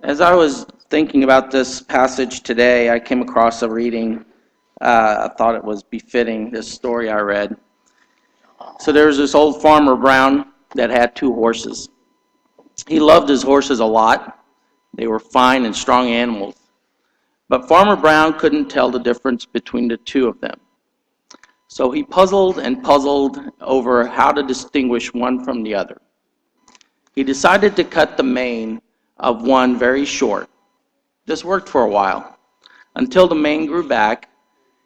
As I was thinking about this passage today, I came across a reading. I thought it was befitting this story I read. So there was this old farmer Brown that had 2 horses. He loved his horses a lot. They were fine and strong animals. But Farmer Brown couldn't tell the difference between the 2 of them. So he puzzled and puzzled over how to distinguish one from the other. He decided to cut the mane of one very short. This worked for a while, until the mane grew back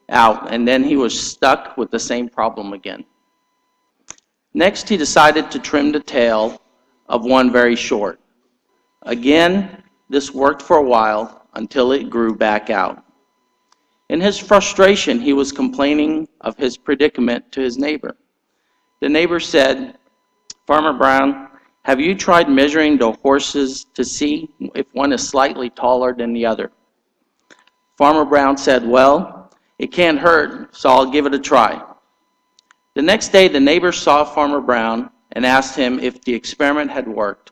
out, and then he was stuck with the same problem again. Next, he decided to trim the tail of one very short. Again, this worked for a while, until it grew back out. In his frustration, he was complaining of his predicament to his neighbor. The neighbor said, "Farmer Brown, have you tried measuring the horses to see if one is slightly taller than the other?" Farmer Brown said, "Well, it can't hurt, so I'll give it a try." The next day, the neighbor saw Farmer Brown and asked him if the experiment had worked.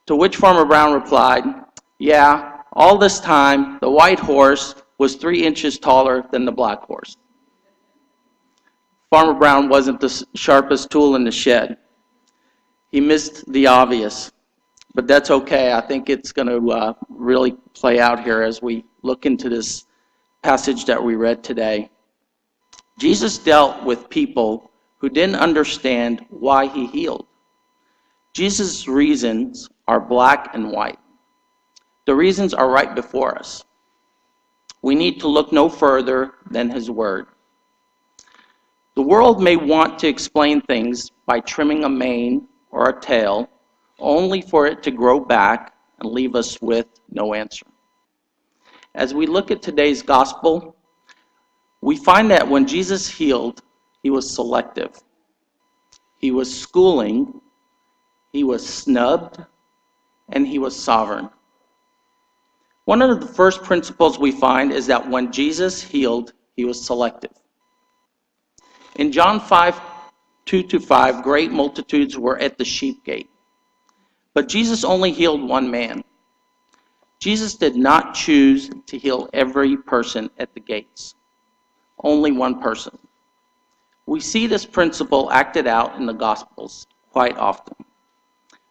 To which Farmer Brown replied, "Yeah, all this time, the white horse was 3 inches taller than the black horse." Farmer Brown wasn't the sharpest tool in the shed. He missed the obvious, but that's okay. I think it's going to really play out here as we look into this passage that we read today. Jesus dealt with people who didn't understand why he healed. Jesus' reasons are black and white. The reasons are right before us. We need to look no further than his word. The world may want to explain things by trimming a mane or a tail, only for it to grow back and leave us with no answer. As we look at today's gospel, we find that when Jesus healed, he was selective. He was schooling, he was snubbed, and he was sovereign. One of the first principles we find is that when Jesus healed, he was selective. In John 5:2-5, great multitudes were at the sheep gate. But Jesus only healed one man. Jesus did not choose to heal every person at the gates. Only one person. We see this principle acted out in the Gospels quite often.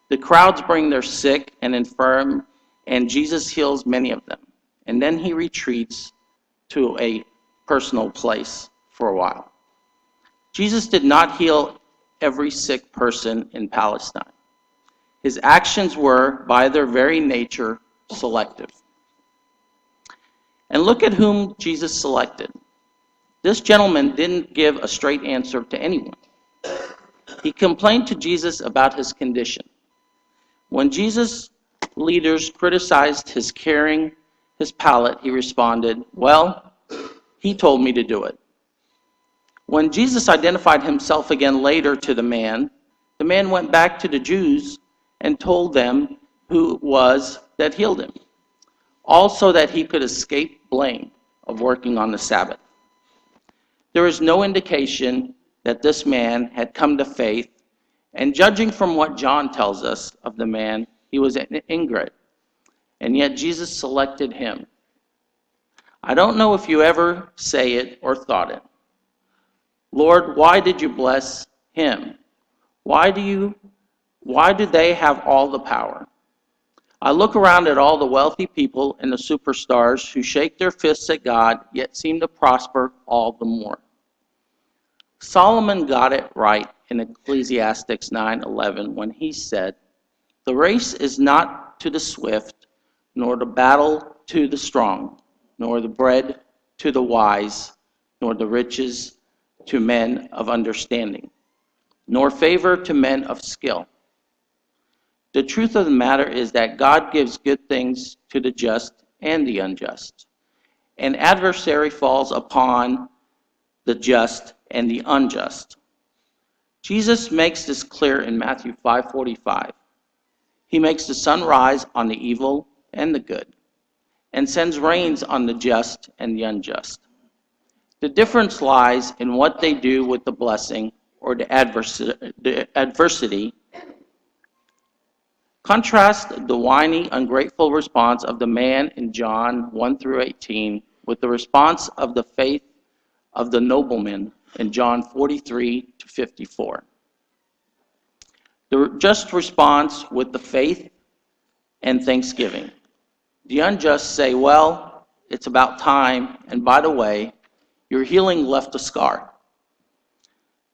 The crowds bring their sick and infirm, and Jesus heals many of them. And then he retreats to a personal place for a while. Jesus did not heal every sick person in Palestine. His actions were, by their very nature, selective. And look at whom Jesus selected. This gentleman didn't give a straight answer to anyone. He complained to Jesus about his condition. When Jesus' leaders criticized his carrying his pallet, he responded, "Well, he told me to do it." When Jesus identified himself again later to the man went back to the Jews and told them who it was that healed him, also that he could escape blame of working on the Sabbath. There is no indication that this man had come to faith, and judging from what John tells us of the man, he was an ingrate, and yet Jesus selected him. I don't know if you ever say it or thought it. Lord, why did you bless him? Why do they have all the power? I look around at all the wealthy people and the superstars who shake their fists at God, yet seem to prosper all the more. Solomon got it right in Ecclesiastes 9:11 when he said, "The race is not to the swift, nor the battle to the strong, nor the bread to the wise, nor the riches to men of understanding, nor favor to men of skill." The truth of the matter is that God gives good things to the just and the unjust. An adversary falls upon the just and the unjust. Jesus makes this clear in Matthew 5:45. He makes the sun rise on the evil and the good, and sends rains on the just and the unjust. The difference lies in what they do with the blessing or the adversity Contrast the whiny, ungrateful response of the man in John 1 through 18 with the response of the faith of the nobleman in John 43 to 54. The just response with the faith and thanksgiving. The unjust say, well, it's about time, and by the way, your healing left a scar.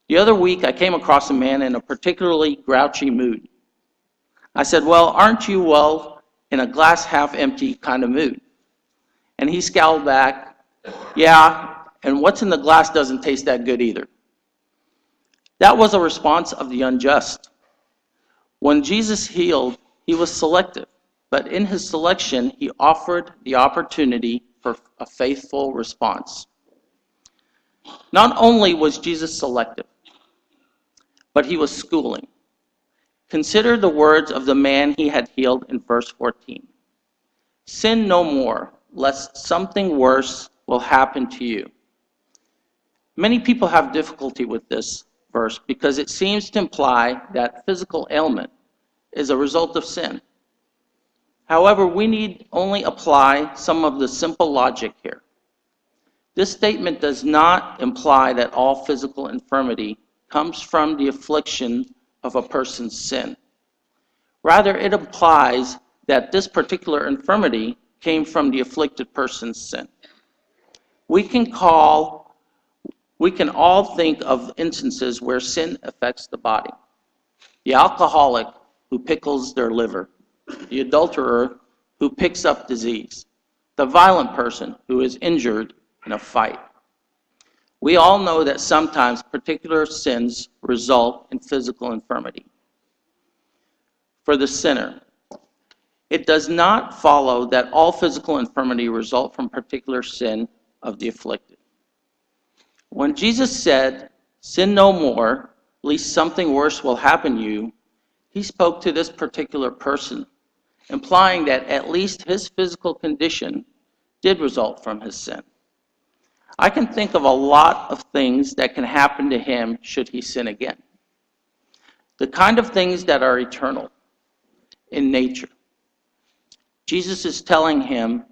The other week, I came across a man in a particularly grouchy mood. I said, well, aren't you, in a glass half empty kind of mood? And he scowled back, yeah, and what's in the glass doesn't taste that good either. That was a response of the unjust. When Jesus healed, he was selective, but in his selection, he offered the opportunity for a faithful response. Not only was Jesus selective, but he was schooling. Consider the words of the man he had healed in verse 14. Sin no more, lest something worse will happen to you. Many people have difficulty with this verse because it seems to imply that physical ailment is a result of sin. However, we need only apply some of the simple logic here. This statement does not imply that all physical infirmity comes from the affliction of a person's sin. Rather, it implies that this particular infirmity came from the afflicted person's sin. We can all think of instances where sin affects the body. The alcoholic who pickles their liver, the adulterer who picks up disease, the violent person who is injured in a fight. We all know that sometimes particular sins result in physical infirmity. For the sinner, it does not follow that all physical infirmity result from particular sin of the afflicted. When Jesus said, sin no more, lest something worse will happen to you, he spoke to this particular person, implying that at least his physical condition did result from his sin. I can think of a lot of things that can happen to him should he sin again. The kind of things that are eternal in nature. Jesus is telling him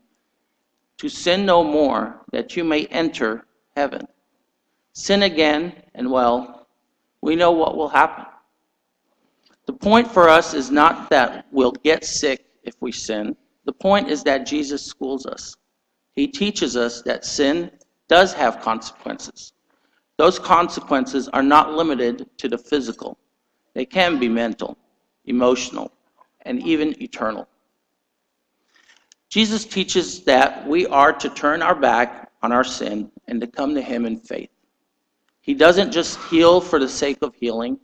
to sin no more that you may enter heaven. Sin again, and we know what will happen. The point for us is not that we'll get sick if we sin. The point is that Jesus schools us. He teaches us that sin does have consequences. Those consequences are not limited to the physical. They can be mental, emotional, and even eternal. Jesus teaches that we are to turn our back on our sin and to come to him in faith. He doesn't just heal for the sake of healing.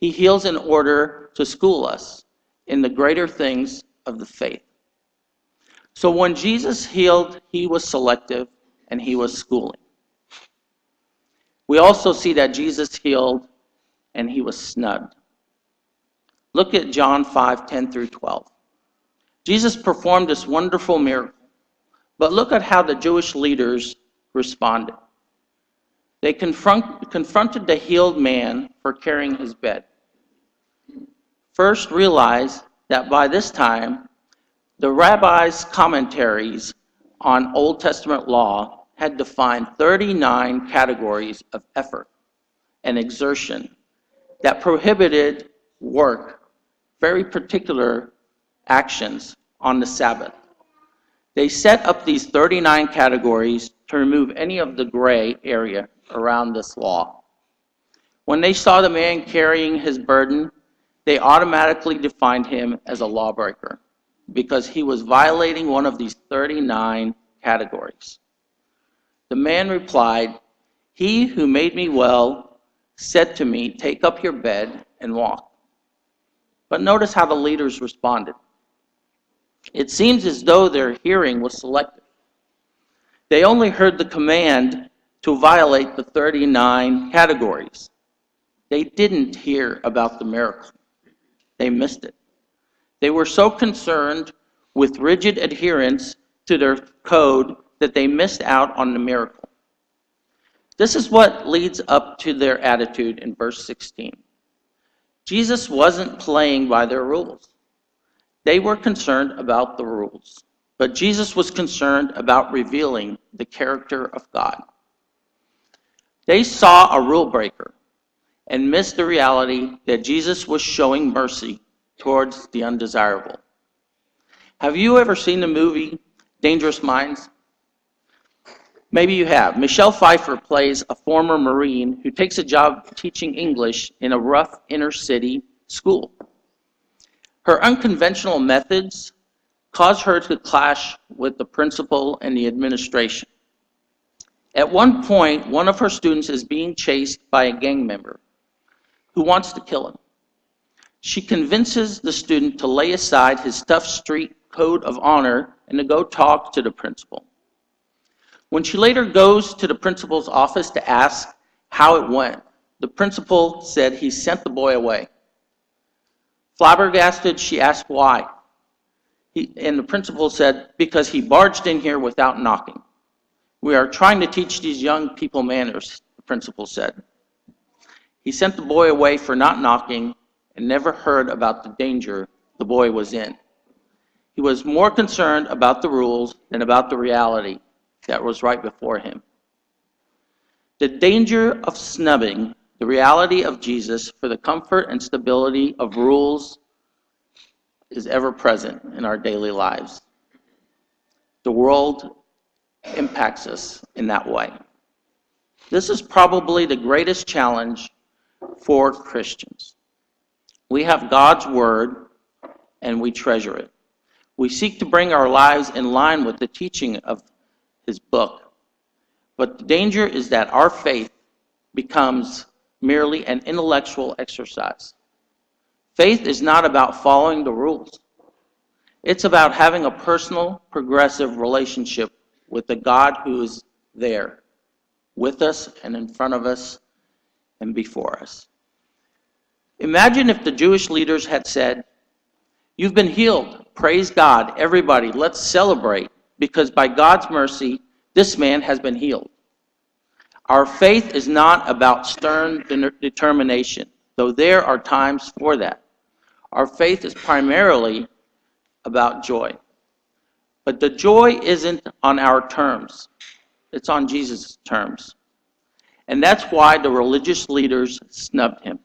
He heals in order to school us in the greater things of the faith. So when Jesus healed, he was selective and he was schooling. We also see that Jesus healed and he was snubbed. Look at John 5:10 through 12. Jesus performed this wonderful miracle, but look at how the Jewish leaders responded. They confronted the healed man for carrying his bed. First, realize that by this time, the rabbis' commentaries on Old Testament law had defined 39 categories of effort and exertion that prohibited work, very particular actions on the Sabbath. They set up these 39 categories to remove any of the gray area around this law. When they saw the man carrying his burden, they automatically defined him as a lawbreaker because he was violating one of these 39 categories. The man replied, "He who made me well said to me, 'Take up your bed and walk.'" But notice how the leaders responded. It seems as though their hearing was selective. They only heard the command to violate the 39 categories. They didn't hear about the miracle. They missed it. They were so concerned with rigid adherence to their code that they missed out on the miracle. This is what leads up to their attitude in verse 16. Jesus wasn't playing by their rules. They were concerned about the rules, but Jesus was concerned about revealing the character of God. They saw a rule breaker and missed the reality that Jesus was showing mercy towards the undesirable. Have you ever seen the movie Dangerous Minds? Maybe you have. Michelle Pfeiffer plays a former Marine who takes a job teaching English in a rough inner city school. Her unconventional methods cause her to clash with the principal and the administration. At one point, one of her students is being chased by a gang member who wants to kill him. She convinces the student to lay aside his tough street code of honor and to go talk to the principal. When she later goes to the principal's office to ask how it went, the principal said he sent the boy away. Flabbergasted, she asked why. And the principal said, because he barged in here without knocking. We are trying to teach these young people manners, the principal said. He sent the boy away for not knocking and never heard about the danger the boy was in. He was more concerned about the rules than about the reality that was right before him. The danger of snubbing the reality of Jesus for the comfort and stability of rules is ever present in our daily lives. The world impacts us in that way. This is probably the greatest challenge for Christians. We have God's word and we treasure it. We seek to bring our lives in line with the teaching of his book. But the danger is that our faith becomes merely an intellectual exercise. Faith is not about following the rules. It's about having a personal, progressive relationship with the God who is there, with us and in front of us and before us. Imagine if the Jewish leaders had said, "You've been healed. Praise God. Everybody, let's celebrate, because by God's mercy, this man has been healed." Our faith is not about stern determination, though there are times for that. Our faith is primarily about joy. But the joy isn't on our terms. It's on Jesus' terms. And that's why the religious leaders snubbed him.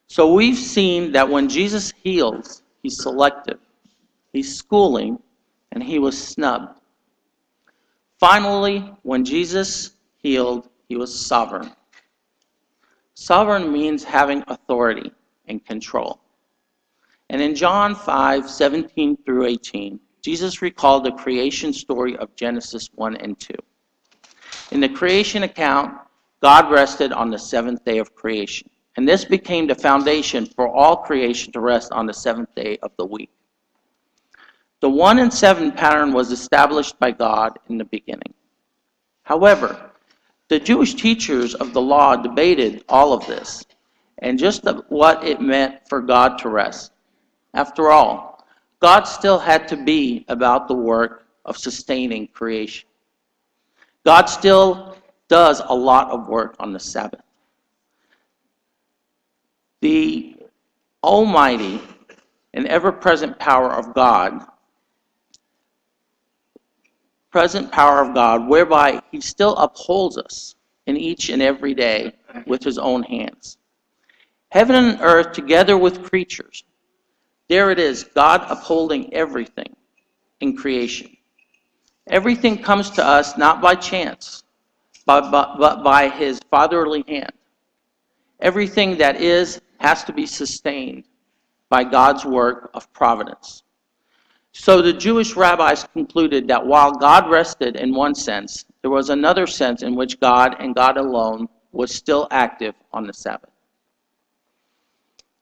So we've seen that when Jesus heals, he's selective, he's schooling, and he was snubbed. Finally, when Jesus healed, he was sovereign. Sovereign means having authority and control. And in John 5:17 through 18, Jesus recalled the creation story of Genesis 1 and 2. In the creation account, God rested on the seventh day of creation. And this became the foundation for all creation to rest on the seventh day of the week. The 1 and 7 pattern was established by God in the beginning. However, the Jewish teachers of the law debated all of this and just what it meant for God to rest. After all, God still had to be about the work of sustaining creation. God still does a lot of work on the Sabbath. The almighty and ever-present power of God, whereby he still upholds us in each and every day with his own hands. Heaven and earth together with creatures. There it is, God upholding everything in creation. Everything comes to us not by chance, but by his fatherly hand. Everything that is has to be sustained by God's work of providence. So the Jewish rabbis concluded that while God rested in one sense, there was another sense in which God and God alone was still active on the Sabbath.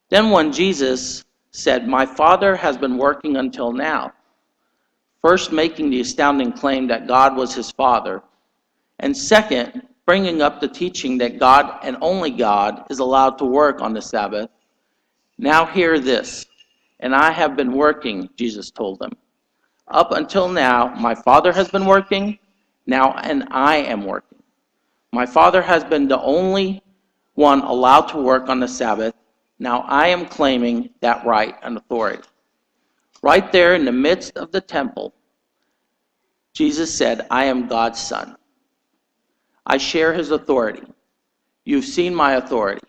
Then when Jesus said, "My Father has been working until now," first making the astounding claim that God was his Father, and second, bringing up the teaching that God and only God is allowed to work on the Sabbath. "Now hear this, and I have been working," Jesus told them. "Up until now, my Father has been working, now and I am working. My Father has been the only one allowed to work on the Sabbath. Now I am claiming that right and authority." Right there in the midst of the temple, Jesus said, I am God's son. I share his authority. You've seen my authority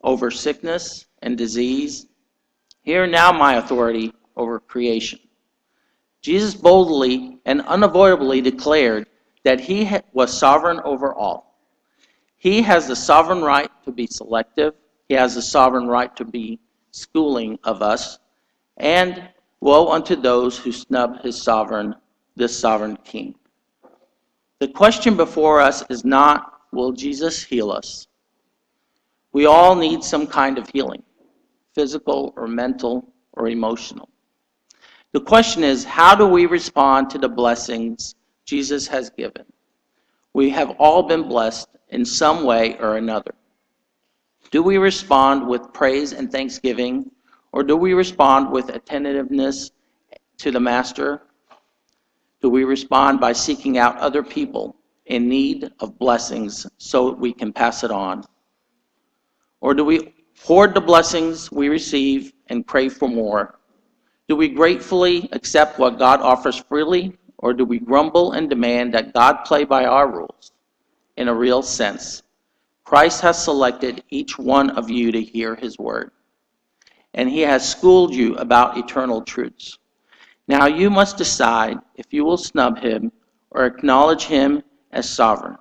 over sickness and disease. Hear now my authority over creation. Jesus boldly and unavoidably declared that he was sovereign over all. He has the sovereign right to be selective. He has the sovereign right to be schooling of us. And woe unto those who snub this sovereign king. The question before us is not, will Jesus heal us? We all need some kind of healing, physical or mental or emotional. The question is, how do we respond to the blessings Jesus has given? We have all been blessed in some way or another. Do we respond with praise and thanksgiving, or do we respond with attentiveness to the Master? Do we respond by seeking out other people in need of blessings so we can pass it on? Or do we hoard the blessings we receive and crave for more? Do we gratefully accept what God offers freely, or do we grumble and demand that God play by our rules? In a real sense, Christ has selected each one of you to hear his word, and he has schooled you about eternal truths. Now you must decide if you will snub him or acknowledge him as sovereign.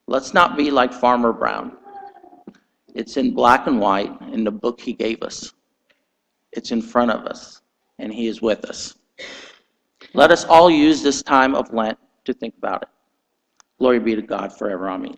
Let's not be like Farmer Brown. It's in black and white in the book he gave us. It's in front of us, and he is with us. Let us all use this time of Lent to think about it. Glory be to God forever. Amen.